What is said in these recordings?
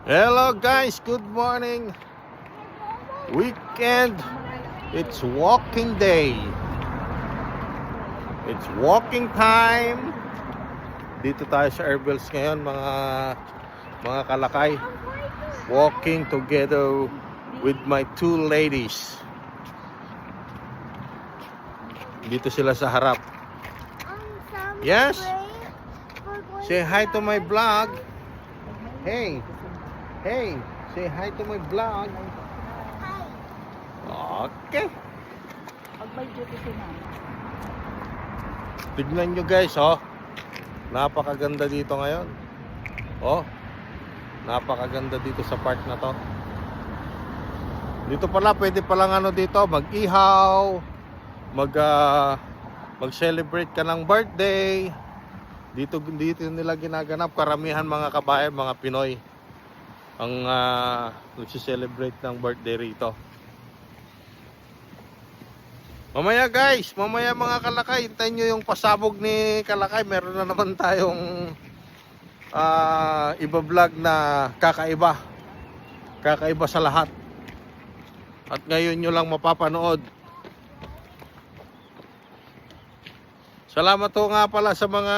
Hello guys, good morning. Weekend. It's walking day. It's walking time. Dito tayo sa Airbells ngayon, mga kalakay. Walking together with my two ladies. Dito sila sa harap. Yes. Say hi to my vlog. Hey. Hey, say hi to my vlog. Okay. Tignan nyo guys, oh. Napakaganda dito ngayon. Oh. Napakaganda dito sa park na to. Dito pala, pwede palang ano dito, mag-ihaw, mag-celebrate ka ng birthday. Dito nila ginaganap. Karamihan mga kabayan, mga Pinoy ang nagsi-celebrate ng birthday rito. Mamaya guys, mamaya mga kalakay, hintayin nyo yung pasabog ni Kalakay. Meron na naman tayong iba-vlog na kakaiba. Kakaiba sa lahat. At ngayon nyo lang mapapanood. Salamat po nga pala sa mga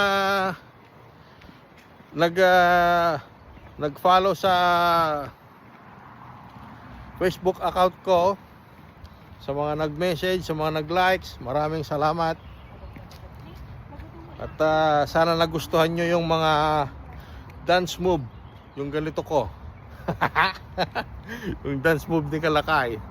nag-follow sa Facebook account ko. Sa mga nag-message, sa mga nag-likes, maraming salamat. At sana nagustuhan nyo yung mga dance move, yung ganito ko. Yung dance move ni Kalakay.